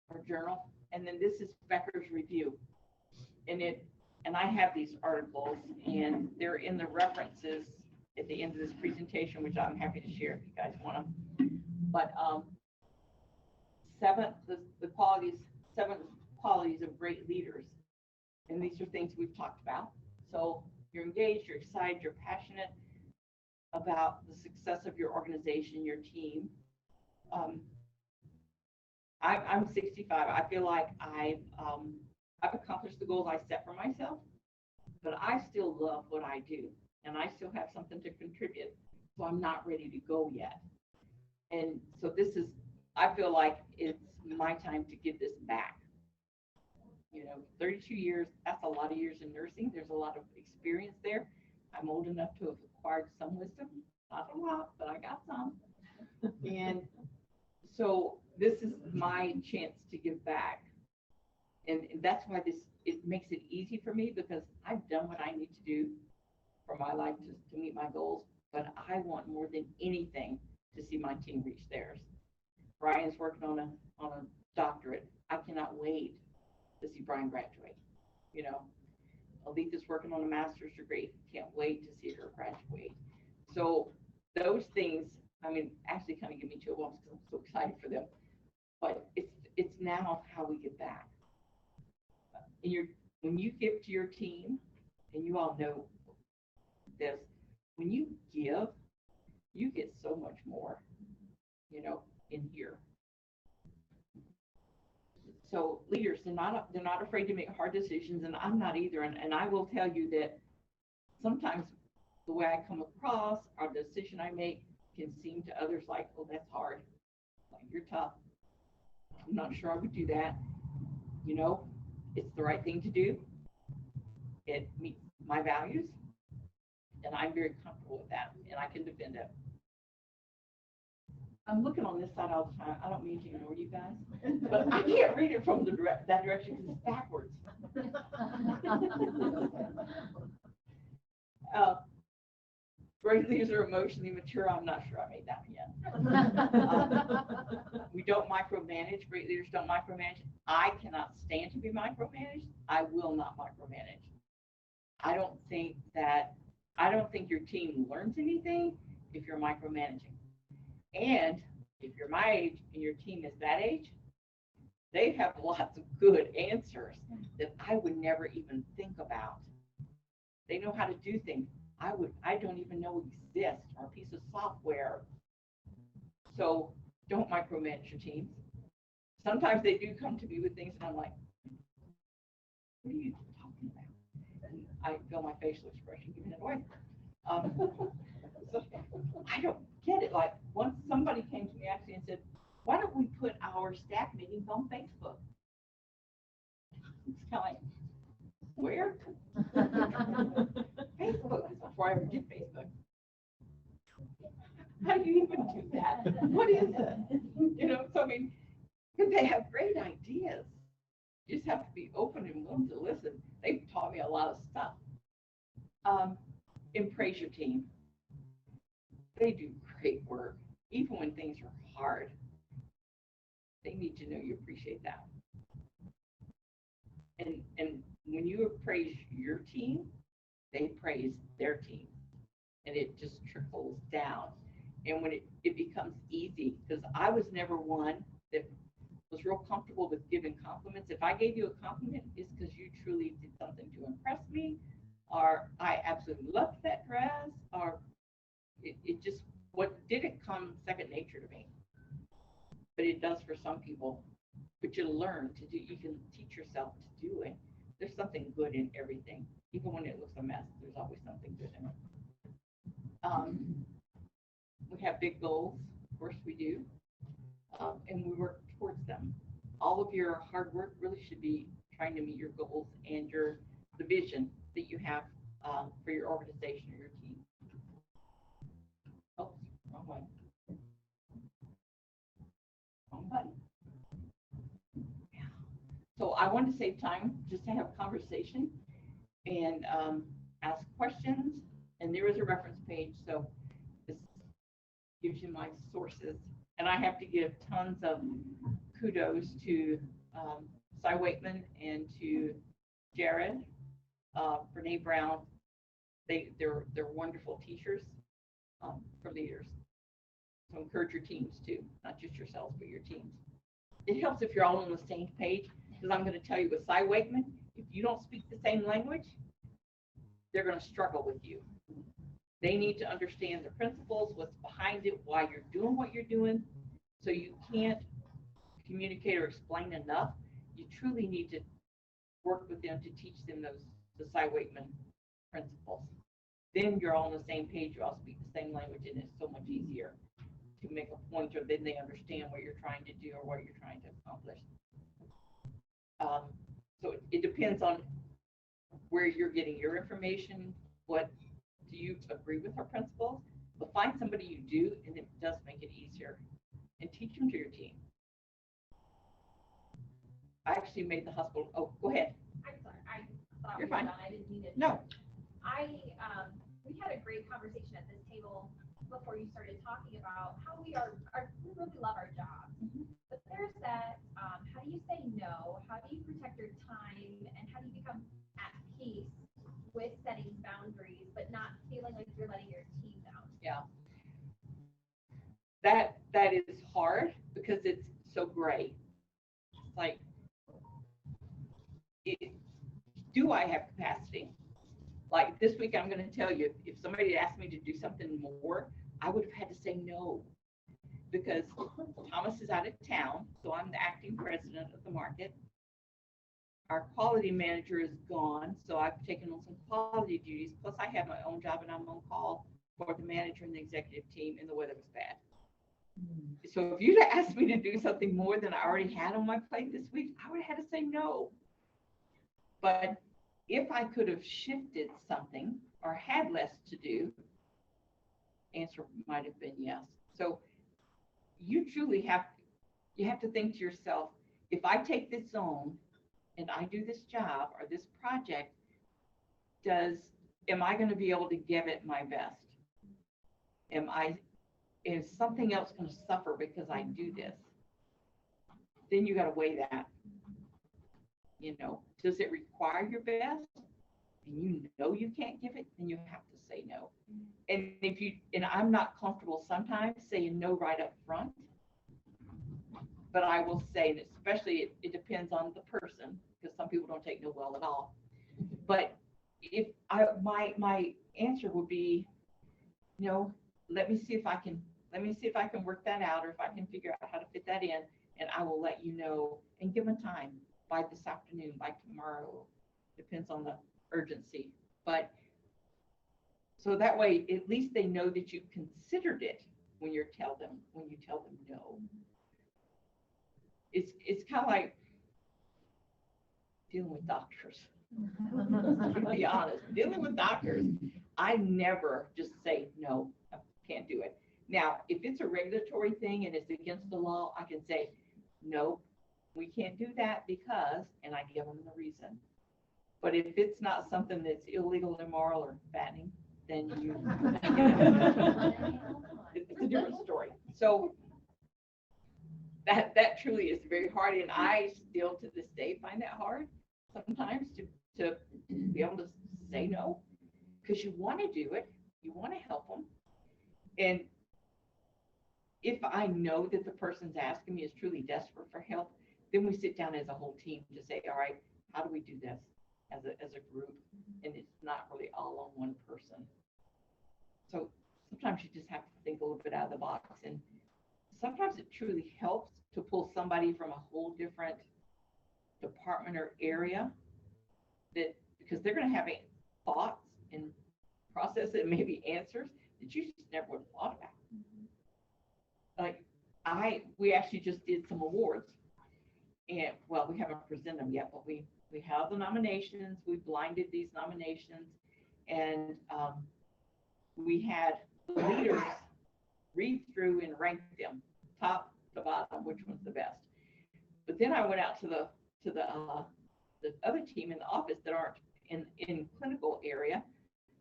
or journal. And then this is Becker's review. And I have these articles, and they're in the references at the end of this presentation, which I'm happy to share if you guys want them. But seven qualities of great leaders. And these are things we've talked about. So you're engaged, you're excited, you're passionate about the success of your organization, your team. I'm 65. I feel like I've accomplished the goals I set for myself, but I still love what I do, and I still have something to contribute. So I'm not ready to go yet. And so I feel like it's my time to give this back. 32 years, that's a lot of years in nursing. There's a lot of experience there. I'm old enough to have acquired some wisdom. Not a lot, but I got some. And so this is my chance to give back. And that's why it makes it easy for me, because I've done what I need to do for my life to meet my goals. But I want more than anything to see my team reach theirs. Brian's working on a doctorate. I cannot wait to see Brian graduate. Aletha's working on a master's degree. Can't wait to see her graduate. So those things, actually kind of give me chill bumps because I'm so excited for them. But it's now how we get back. When you give to your team, and you all know this, when you give, you get so much more, in here. So leaders, they're not afraid to make hard decisions, and I'm not either. And I will tell you that sometimes the way I come across or the decision I make can seem to others like, oh, that's hard. Like, you're tough. I'm not sure I would do that. It's the right thing to do. It meets my values, and I'm very comfortable with that, and I can defend it. I'm looking on this side all the time. I don't mean to ignore you guys, but I can't read it from that direction because it's backwards. Great leaders are emotionally mature. I'm not sure I made that one yet. We don't micromanage. Great leaders don't micromanage. I cannot stand to be micromanaged. I will not micromanage. I don't think your team learns anything if you're micromanaging. And if you're my age and your team is that age, They have lots of good answers that I would never even think about. They know how to do things I don't even know exist, or a piece of software. So don't micromanage your teams. Sometimes they do come to me with things and I'm like, what are you talking about? And I feel my facial expression giving it away. So I don't get it. Like once somebody came to me actually and said, why don't we put our staff meetings on Facebook? It's kind of like, where? Facebook is before I ever did Facebook. How do you even do that? What is it? You know, so I mean, because they have great ideas. You just have to be open and willing to listen. They've taught me a lot of stuff. And praise your team. They do great work, even when things are hard. They need to know you appreciate that. And when you praise your team, they praise their team. And it just trickles down. And when it becomes easy, because I was never one that was real comfortable with giving compliments. If I gave you a compliment, it's because you truly did something to impress me, or I absolutely loved that dress, or it just, what didn't come second nature to me. But it does for some people. But you learn to do, you can teach yourself to do it. There's something good in everything. Even when it looks a mess, there's always something good in it. We have big goals, of course we do, and we work towards them. All of your hard work really should be trying to meet your goals and the vision that you have for your organization or your team. Oh, wrong one. Wrong button. Yeah. So I wanted to save time just to have a conversation and ask questions. And there is a reference page, so this gives you my sources. And I have to give tons of kudos to Cy Wakeman and to Jared, Brene Brown. They're wonderful teachers for leaders. So encourage your teams too, not just yourselves, but your teams. It helps if you're all on the same page, because I'm going to tell you with Cy Wakeman, if you don't speak the same language, they're going to struggle with you. They need to understand the principles, what's behind it, why you're doing what you're doing. So you can't communicate or explain enough. You truly need to work with them to teach them the Cy Wakeman principles. Then you're all on the same page, you all speak the same language, and it's so much easier to make a point, or then they understand what you're trying to do or what you're trying to accomplish. So it depends on where you're getting your information. What do you agree with our principles? But find somebody you do, and it does make it easier. And teach them to your team. I actually made the hospital. Oh, go ahead. I'm sorry. I thought You're we were fine. done. I didn't mean it. No. We had a great conversation at this table before you started talking about how we really love our jobs. But there's that, how do you say no? How do you protect your time? And how do you become at peace with setting boundaries, but not feeling like you're letting your team down? Yeah. That is hard because it's so gray. It's like, do I have capacity? Like this week, I'm going to tell you, if somebody had asked me to do something more, I would have had to say no, because Thomas is out of town, so I'm the acting president of the market. Our quality manager is gone, so I've taken on some quality duties. Plus, I have my own job, and I'm on call for the manager and the executive team, and the weather was bad. So if you'd asked me to do something more than I already had on my plate this week, I would have had to say no. But if I could have shifted something or had less to do, answer might have been yes. So you truly have to think to yourself, if I take this on and I do this job or this project, am I going to be able to give it my best? Is something else going to suffer because I do this? Then you got to weigh that. Does it require your best? And you can't give it, then you have to say no. And I'm not comfortable sometimes saying no right up front, but I will say, and especially it depends on the person, because some people don't take no well at all. But if my answer would be, let me see if I can work that out, or if I can figure out how to fit that in, and I will let you know, and give them time by this afternoon, by tomorrow, depends on the urgency. But so that way, at least they know that you considered it when you tell them no. It's kind of like dealing with doctors. To be honest, dealing with doctors, I never just say no, I can't do it. Now, if it's a regulatory thing and it's against the law, I can say no, we can't do that because, and I give them the reason. But if it's not something that's illegal, immoral, or fattening, then it's a different story. So that truly is very hard, and I still to this day find that hard sometimes to be able to say no, because you want to do it, you want to help them. And if I know that the person's asking me is truly desperate for help, then we sit down as a whole team to say, all right, how do we do this as a group? And it's not really all on one person. So sometimes you just have to think a little bit out of the box, and sometimes it truly helps to pull somebody from a whole different department or area, that because they're going to have thoughts and processes and maybe answers that you just never would have thought about. Like we actually just did some awards, and well, we haven't presented them yet, but we have the nominations. We blinded these nominations, and we had the leaders read through and rank them top to bottom, which one's the best. But then I went out to the other team in the office that aren't in clinical area.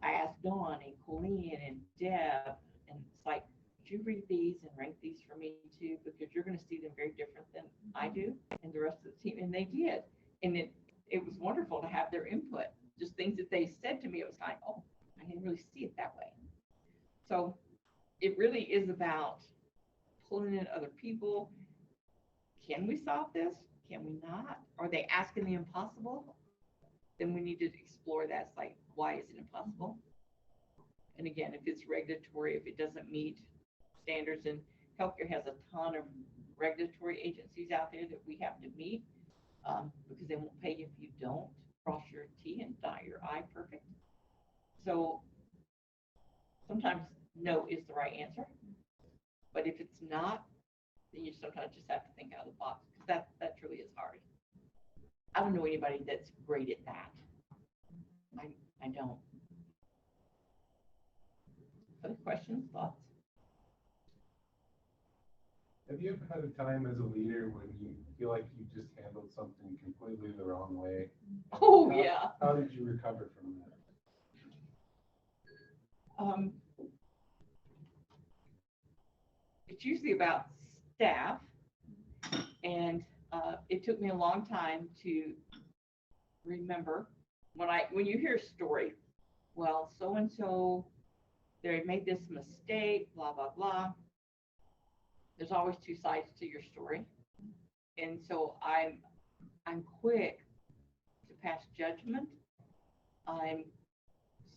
I asked Dawn and Colleen and Deb, and it's like, would you read these and rank these for me too? Because you're going to see them very different than I do and the rest of the team. And they did. And it was wonderful to have their input. Just things that they said to me, it was kind of, oh, I didn't really see it that way. So it really is about pulling in other people. Can we solve this? Can we not? Are they asking the impossible? Then we need to explore that. It's like, why is it impossible? And again, if it's regulatory, if it doesn't meet standards, and healthcare has a ton of regulatory agencies out there that we have to meet, because they won't pay you if you don't cross your T and dot your I perfect. So sometimes no is the right answer, but if it's not, then you sometimes just have to think out of the box, because that truly is hard. I don't know anybody that's great at that. I don't. Other questions, thoughts? Have you ever had a time as a leader when you feel like you just handled something completely the wrong way? Oh, yeah. How did you recover from that? It's usually about staff, and it took me a long time to remember when you hear a story. Well, so and so, they made this mistake, blah blah blah. There's always two sides to your story, and so I'm quick to pass judgment. I'm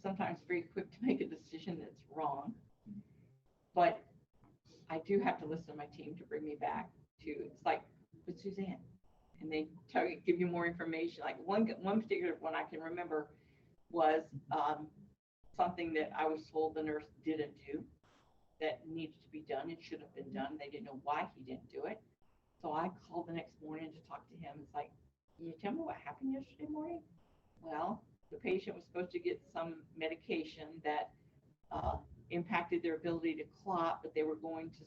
sometimes very quick to make a decision that's wrong, but I do have to listen to my team to bring me back to, it's like with Suzanne, and they give you more information. Like one particular one I can remember was something that I was told the nurse didn't do that needed to be done. It should have been done. They didn't know why he didn't do it. So I called the next morning to talk to him. It's like, can you tell me what happened yesterday morning? Well, the patient was supposed to get some medication that impacted their ability to clot, but they were going to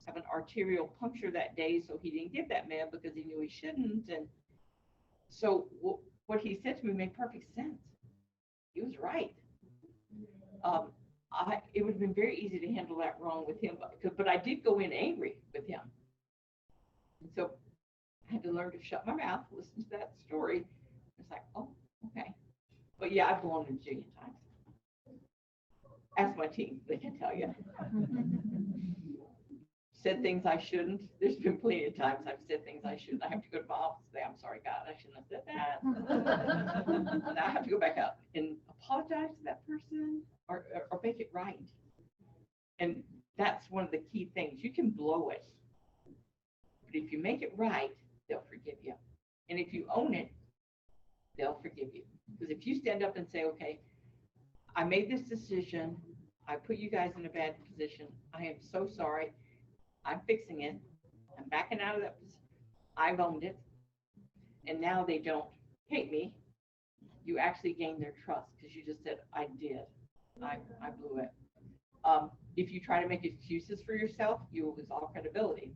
have an arterial puncture that day, so he didn't give that med because he knew he shouldn't. And so what he said to me made perfect sense. He was right. It would have been very easy to handle that wrong with him, but I did go in angry with him. And so I had to learn to shut my mouth, listen to that story. It's like, oh, okay. But yeah, I've blown a jillion times. Ask my team, they can tell you. said things I shouldn't. There's been plenty of times I've said things I shouldn't. I have to go to my office and say, I'm sorry, God, I shouldn't have said that. And I have to go back up and apologize to that person or make it right. And that's one of the key things. You can blow it, but if you make it right, they'll forgive you. And if you own it, they'll forgive you. Because if you stand up and say, okay, I made this decision, I put you guys in a bad position, I am so sorry, I'm fixing it, I'm backing out of that position, I've owned it, and now they don't hate me, you actually gain their trust because you just said, I did, I blew it. If you try to make excuses for yourself, you will lose all credibility.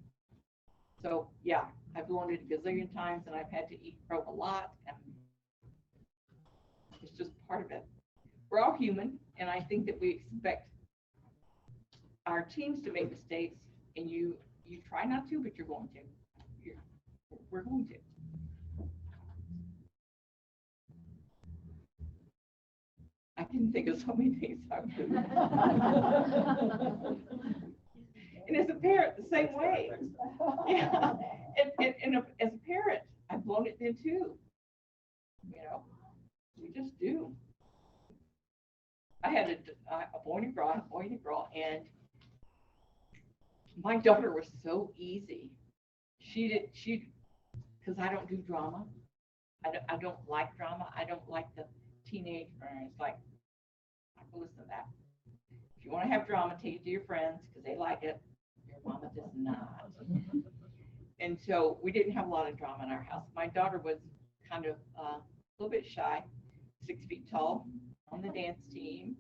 So yeah, I've blown it a gazillion times and I've had to eat crow a lot, and it's just part of it. We're all human, and I think that we expect our teams to make mistakes, and you try not to, but you're going to. We're going to. I can think of so many things I would do. And as a parent, the same way. Yeah. And as a parent, I've blown it then too. You know, we just do. I had a boy and a girl, and my daughter was so easy. Because I don't do drama. I don't like drama. I don't like the teenage, it's like, listen to that. If you want to have drama, take it to your friends because they like it. Your mama does not. And so we didn't have a lot of drama in our house. My daughter was kind of a little bit shy, 6 feet tall, on the dance team,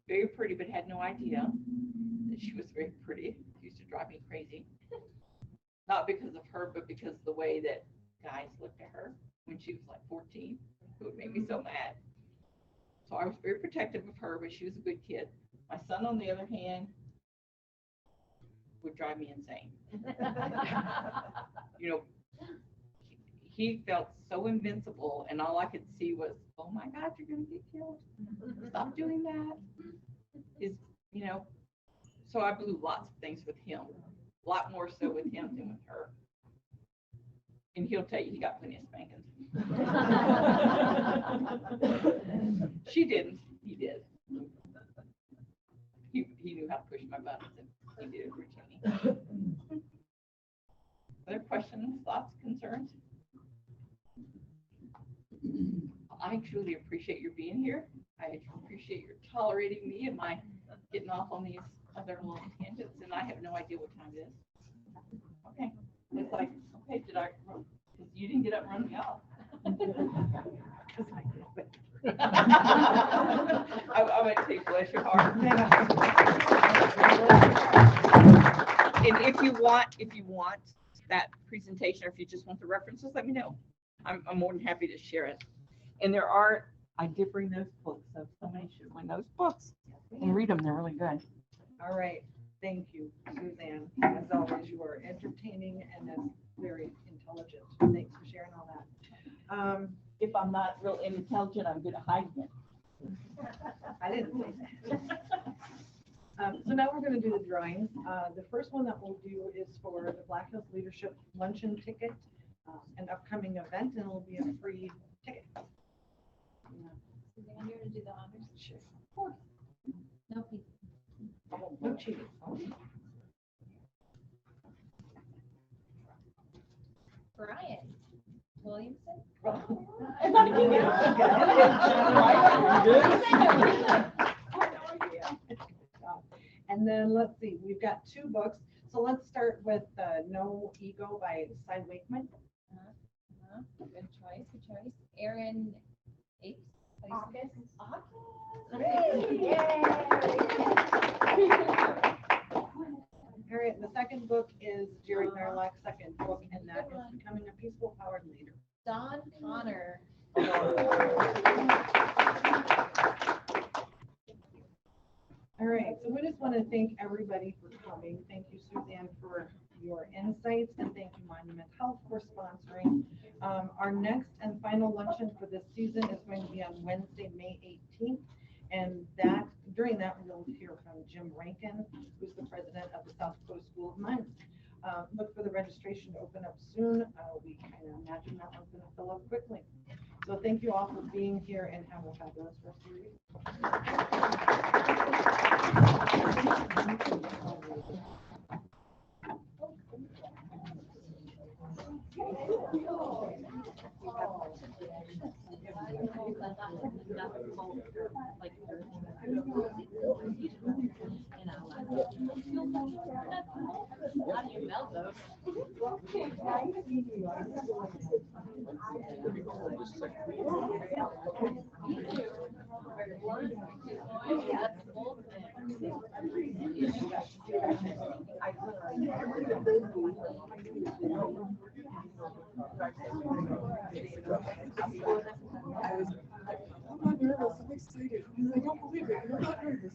very pretty, but had no idea that she was very pretty. It used to drive me crazy. Not because of her, but because of the way that guys looked at her when she was like 14. It would make me so mad. So I was very protective of her, but she was a good kid. My son, on the other hand, would drive me insane. You know, he felt so invincible, and all I could see was, oh my God, you're going to get killed. Stop doing that. You know, so I blew lots of things with him, a lot more so with him than with her. And he'll tell you he got plenty of spankings. She didn't. He did. He knew how to push my buttons, and he did it routinely. Other questions, thoughts, concerns? I truly appreciate your being here. I appreciate your tolerating me and my getting off on these other little tangents, and I have no idea what time it is. Okay. It's like, okay, did I run? Because you didn't get up and run me off. I might say bless your heart. And if you want that presentation, or if you just want the references, let me know. I'm more than happy to share it. And I did bring those books, so somebody should bring those books and read them. They're really good. All right, thank you, Suzanne. As always, you are entertaining and very intelligent. Thanks for sharing all that. If I'm not real intelligent, I'm good at hiding it. I didn't say that. So now we're going to do the drawings. The first one that we'll do is for the Black Hills Leadership Luncheon ticket, an upcoming event, and it'll be a free ticket. Suzanne, you're gonna do the honors? Sure. Of course. No, please. No cheating. Brian Williamson. And then let's see, we've got 2 books. So let's start with No Ego by Cy Wakeman. Good choice, good choice. Aaron Apes. August. All right, the second book is Jerry Narlock's second book, and that is Becoming a Peaceful Powered Leader. Don Connor. All right, so we just want to thank everybody for coming. Thank you, Suzanne, for your insights, and thank you, Monument Health, for sponsoring. Our next and final luncheon for this season is going to be on Wednesday, May 18th, and that during that, we'll hear from Jim Rankin, who's the president of the South Dakota School of Mines. Look for the registration to open up soon. We kind of imagine that one's going to fill up quickly. So thank you all for being here and have a fabulous rest of your week. I'm not nervous, I'm excited, because I don't believe it, I'm not nervous.